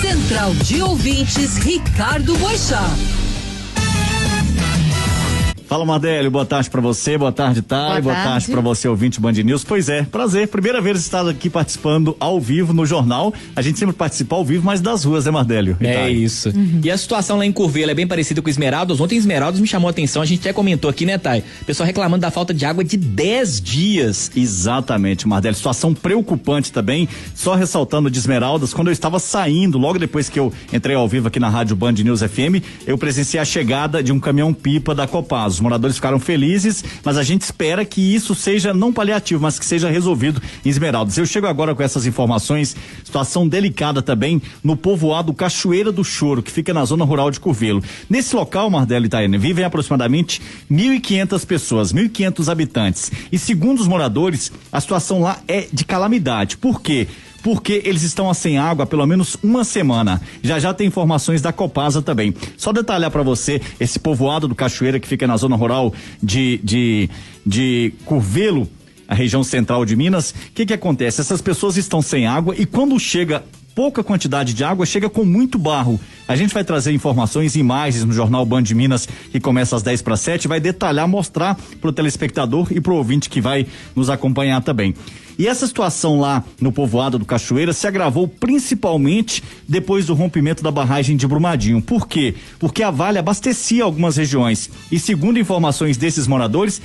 Central de Ouvintes, Ricardo Boixá. Fala, Mardélio, boa tarde pra você, boa tarde, Thay, boa tarde pra você, ouvinte Band News. Pois é, prazer, primeira vez estar aqui participando ao vivo no jornal. A gente sempre participa ao vivo, mas das ruas, né, Mardélio? É isso. E a situação lá em Curvelo é bem parecida com Esmeraldas. Ontem Esmeraldas me chamou a atenção, a gente até comentou aqui, né, Thay? O pessoal reclamando da falta de água de 10 dias. Exatamente, Mardélio, situação preocupante também, só ressaltando de Esmeraldas, quando eu estava saindo, logo depois que eu entrei ao vivo aqui na rádio Band News FM, eu presenciei a chegada de um caminhão-pipa da Copasa. Os moradores ficaram felizes, mas a gente espera que isso seja não paliativo, mas que seja resolvido em Esmeraldas. Eu chego agora com essas informações, situação delicada também no povoado Cachoeira do Choro, que fica na zona rural de Curvelo. Nesse local, Mardélio e Taiane, vivem aproximadamente 1.500 pessoas, 1.500 habitantes. E segundo os moradores, a situação lá é de calamidade. Por quê? Porque eles estão sem água há pelo menos uma semana. Já tem informações da Copasa também. Só detalhar para você esse povoado do Cachoeira que fica na zona rural de Curvelo, a região central de Minas. O que acontece? Essas pessoas estão sem água e quando chega pouca quantidade de água, chega com muito barro. A gente vai trazer informações e imagens no jornal Band Minas, que começa às 6:50, vai detalhar, mostrar pro telespectador e pro ouvinte que vai nos acompanhar também. E essa situação lá no povoado do Cachoeira se agravou principalmente depois do rompimento da barragem de Brumadinho. Por quê? Porque a Vale abastecia algumas regiões e, segundo informações desses moradores,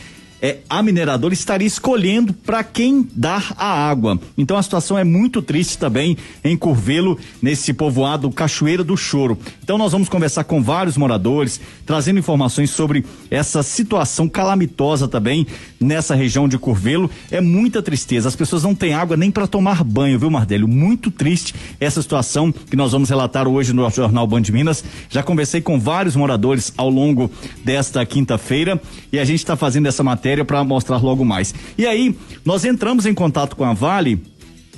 a mineradora estaria escolhendo para quem dar a água. Então a situação é muito triste também em Curvelo, nesse povoado Cachoeira do Choro. Então nós vamos conversar com vários moradores, trazendo informações sobre essa situação calamitosa também nessa região de Curvelo. É muita tristeza, as pessoas não têm água nem para tomar banho, viu, Mardélio? Muito triste essa situação que nós vamos relatar hoje no jornal Band Minas. Já conversei com vários moradores ao longo desta quinta-feira e a gente está fazendo essa matéria para mostrar logo mais. E aí, nós entramos em contato com a Vale,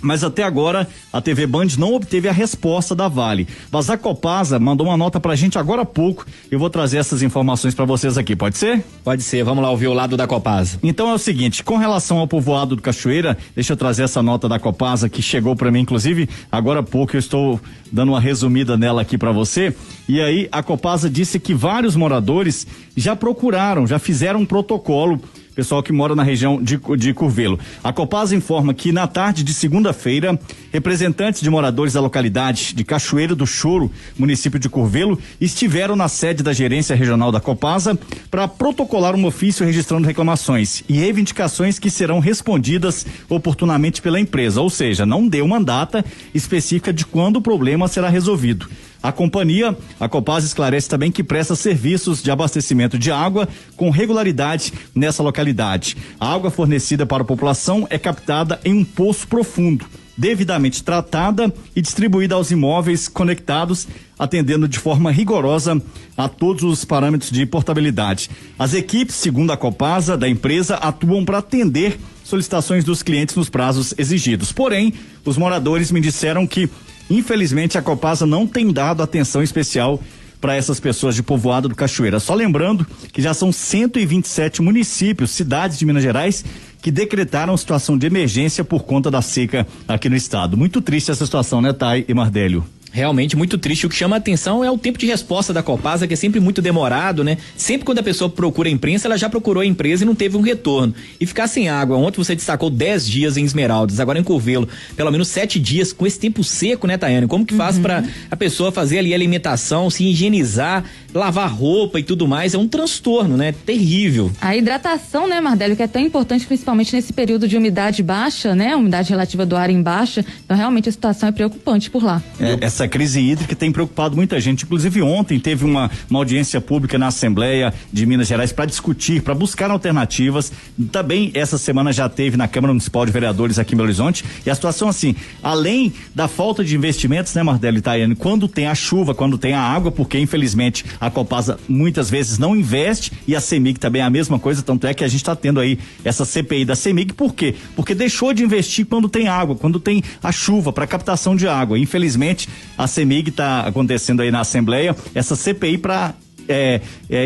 mas até agora a TV Band não obteve a resposta da Vale. Mas a Copasa mandou uma nota pra gente agora há pouco. Eu vou trazer essas informações pra vocês aqui, pode ser? Pode ser, vamos lá ouvir o lado da Copasa. Então é o seguinte, com relação ao povoado do Cachoeira, deixa eu trazer essa nota da Copasa que chegou pra mim, inclusive, agora há pouco eu estou dando uma resumida nela aqui pra você. E aí a Copasa disse que vários moradores já procuraram, já fizeram um protocolo, pessoal que mora na região de Curvelo. A Copasa informa que na tarde de segunda-feira, representantes de moradores da localidade de Cachoeira do Choro, município de Curvelo, estiveram na sede da gerência regional da Copasa para protocolar um ofício registrando reclamações e reivindicações que serão respondidas oportunamente pela empresa, ou seja, não deu uma data específica de quando o problema será resolvido. A companhia, a Copasa, esclarece também que presta serviços de abastecimento de água com regularidade nessa localidade. A água fornecida para a população é captada em um poço profundo, devidamente tratada e distribuída aos imóveis conectados, atendendo de forma rigorosa a todos os parâmetros de portabilidade. As equipes, segundo a Copasa, da empresa, atuam para atender solicitações dos clientes nos prazos exigidos. Porém, os moradores me disseram que infelizmente, a Copasa não tem dado atenção especial para essas pessoas de povoado do Cachoeira. Só lembrando que já são 127 municípios, cidades de Minas Gerais, que decretaram situação de emergência por conta da seca aqui no estado. Muito triste essa situação, né, Thay e Mardélio? Realmente muito triste. O que chama a atenção é o tempo de resposta da Copasa, que é sempre muito demorado, né? Sempre quando a pessoa procura a imprensa, ela já procurou a empresa e não teve um retorno. E ficar sem água, ontem você destacou 10 dias em Esmeraldas, agora em Curvelo, pelo menos 7 dias com esse tempo seco, né, Tayane? Como que faz pra a pessoa fazer ali a alimentação, se higienizar, lavar roupa e tudo mais? É um transtorno, né? Terrível. A hidratação, né, Mardélio, que é tão importante, principalmente nesse período de umidade baixa, né? Umidade relativa do ar em baixa. Então, realmente, a situação é preocupante por lá. Essa crise hídrica tem preocupado muita gente. Inclusive, ontem teve uma audiência pública na Assembleia de Minas Gerais para discutir, para buscar alternativas. Também essa semana já teve na Câmara Municipal de Vereadores aqui em Belo Horizonte. E a situação assim, além da falta de investimentos, né, Mardélio e Tayane, quando tem a chuva, quando tem a água, porque infelizmente a Copasa muitas vezes não investe, e a CEMIG também é a mesma coisa, tanto é que a gente está tendo aí essa CPI da CEMIG. Por quê? Porque deixou de investir quando tem água, quando tem a chuva para captação de água. Infelizmente, a CEMIG está acontecendo aí na Assembleia essa CPI para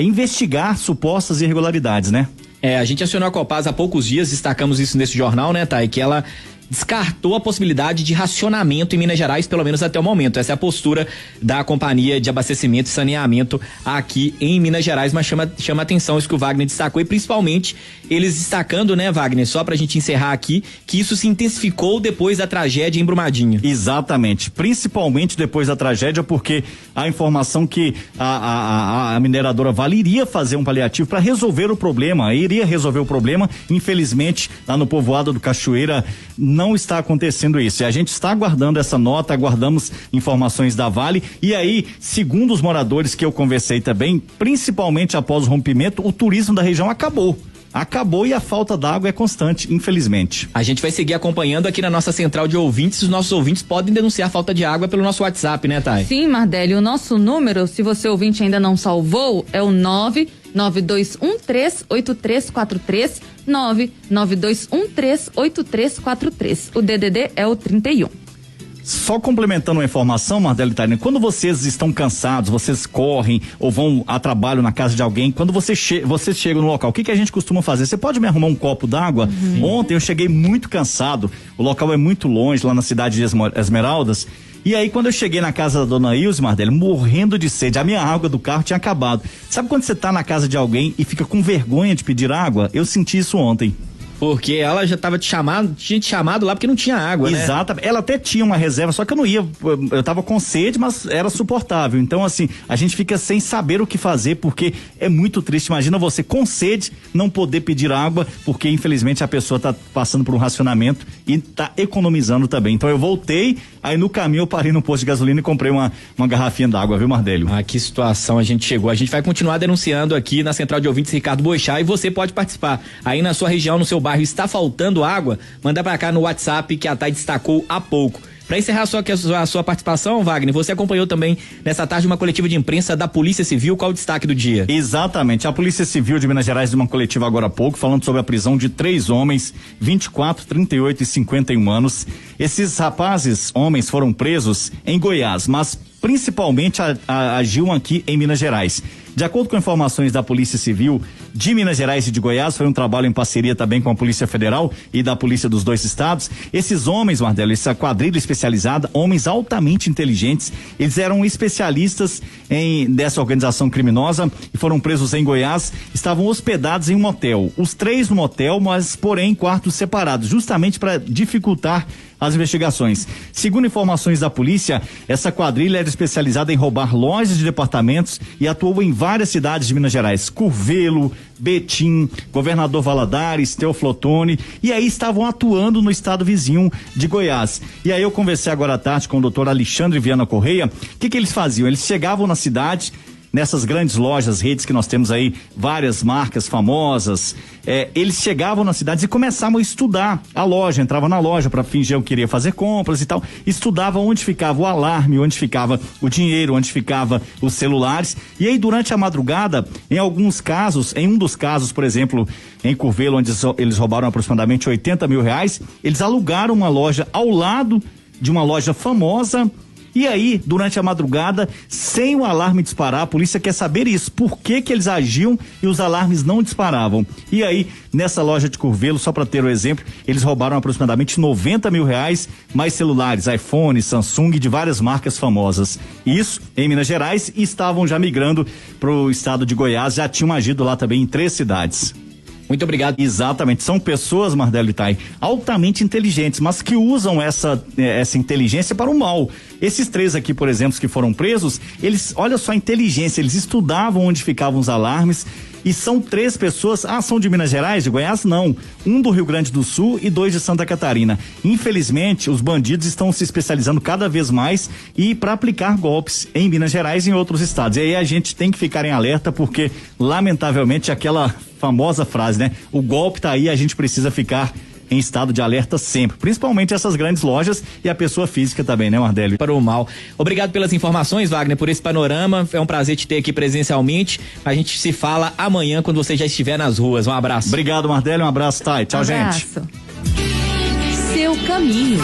investigar supostas irregularidades, né? A gente acionou a Copasa há poucos dias, destacamos isso nesse jornal, né, Thay? Que ela descartou a possibilidade de racionamento em Minas Gerais, pelo menos até o momento. Essa é a postura da Companhia de Abastecimento e Saneamento aqui em Minas Gerais, mas chama atenção isso que o Wagner destacou, e principalmente eles destacando, né, Wagner, só pra gente encerrar aqui, que isso se intensificou depois da tragédia em Brumadinho. Exatamente, principalmente depois da tragédia, porque a informação que a mineradora Vale iria fazer um paliativo para resolver o problema, infelizmente lá no povoado do Cachoeira não está acontecendo isso, e a gente está aguardando essa nota, aguardamos informações da Vale, e aí, segundo os moradores que eu conversei também, principalmente após o rompimento, o turismo da região acabou e a falta d'água é constante, infelizmente. A gente vai seguir acompanhando aqui na nossa central de ouvintes. Os nossos ouvintes podem denunciar falta de água pelo nosso WhatsApp, né, Thay? Sim, Mardelli, o nosso número, se você ouvinte ainda não salvou, é o 992138343, 992138343. O DDD é o 31. Só complementando uma informação, Mardelli Taina, quando vocês estão cansados, vocês correm ou vão a trabalho na casa de alguém, quando vocês chegam no local, o que a gente costuma fazer? Você pode me arrumar um copo d'água? Ontem eu cheguei muito cansado, o local é muito longe, lá na cidade de Esmeraldas, e aí quando eu cheguei na casa da dona Ilse, Mardelli, morrendo de sede, a minha água do carro tinha acabado. Sabe quando você tá na casa de alguém e fica com vergonha de pedir água? Eu senti isso ontem. Porque ela já tinha te chamado lá porque não tinha água, né? Exatamente. Ela até tinha uma reserva, só que eu não ia, eu tava com sede, mas era suportável. Então, assim, a gente fica sem saber o que fazer, porque é muito triste. Imagina você com sede não poder pedir água, porque infelizmente a pessoa tá passando por um racionamento e tá economizando também. Então eu voltei, aí no caminho eu parei no posto de gasolina e comprei uma garrafinha d'água, viu, Mardelio? Ah, que situação a gente chegou. A gente vai continuar denunciando aqui na Central de Ouvintes Ricardo Boixá, e você pode participar. Aí na sua região, no seu bairro, está faltando água, manda pra cá no WhatsApp que a Thay destacou há pouco. Pra encerrar a sua participação, Wagner, você acompanhou também nessa tarde uma coletiva de imprensa da Polícia Civil. Qual o destaque do dia? Exatamente, a Polícia Civil de Minas Gerais deu uma coletiva agora há pouco, falando sobre a prisão de 3 homens, 24, 38 e 51 anos. Esses homens foram presos em Goiás, mas principalmente agiam aqui em Minas Gerais. De acordo com informações da Polícia Civil de Minas Gerais e de Goiás, foi um trabalho em parceria também com a Polícia Federal e da Polícia dos dois estados. Esses homens, Mardello, essa quadrilha especializada, homens altamente inteligentes, eles eram especialistas dessa organização criminosa e foram presos em Goiás, estavam hospedados em um motel. Os 3 no motel, mas porém em quartos separados, justamente para dificultar as investigações. Segundo informações da polícia, essa quadrilha era especializada em roubar lojas de departamentos e atuou em várias cidades de Minas Gerais, Curvelo, Betim, Governador Valadares, Teoflotone, e aí estavam atuando no estado vizinho de Goiás. E aí eu conversei agora à tarde com o doutor Alexandre Viana Correia. O que eles faziam? Eles chegavam na cidade, nessas grandes lojas, redes que nós temos aí, várias marcas famosas, eles chegavam nas cidades e começavam a estudar a loja, entravam na loja para fingir que queria fazer compras e tal, estudavam onde ficava o alarme, onde ficava o dinheiro, onde ficava os celulares, e aí durante a madrugada, em um dos casos, por exemplo, em Curvelo, onde eles roubaram aproximadamente R$80 mil, eles alugaram uma loja ao lado de uma loja famosa. E aí, durante a madrugada, sem o alarme disparar, a polícia quer saber isso, por que eles agiam e os alarmes não disparavam. E aí, nessa loja de Curvelo, só para ter o exemplo, eles roubaram aproximadamente R$90 mil, mais celulares, iPhone, Samsung, de várias marcas famosas. Isso em Minas Gerais, e estavam já migrando para o estado de Goiás, já tinham agido lá também em 3 cidades. Muito obrigado. Exatamente, são pessoas, Mardello e Thay, altamente inteligentes, mas que usam essa inteligência para o mal. Esses 3 aqui, por exemplo, que foram presos, olha só a inteligência, eles estudavam onde ficavam os alarmes, e são 3 pessoas, são de Minas Gerais, de Goiás? Não. 1 do Rio Grande do Sul e 2 de Santa Catarina. Infelizmente, os bandidos estão se especializando cada vez mais para aplicar golpes em Minas Gerais e em outros estados. E aí a gente tem que ficar em alerta, porque, lamentavelmente, aquela famosa frase, né? O golpe tá aí, a gente precisa ficar em estado de alerta sempre, principalmente essas grandes lojas e a pessoa física também, né, Mardello? Para o mal. Obrigado pelas informações, Wagner, por esse panorama. É um prazer te ter aqui presencialmente. A gente se fala amanhã quando você já estiver nas ruas. Um abraço. Obrigado, Mardello. Um abraço, Thay. Tchau, abraço. gente. Seu caminho.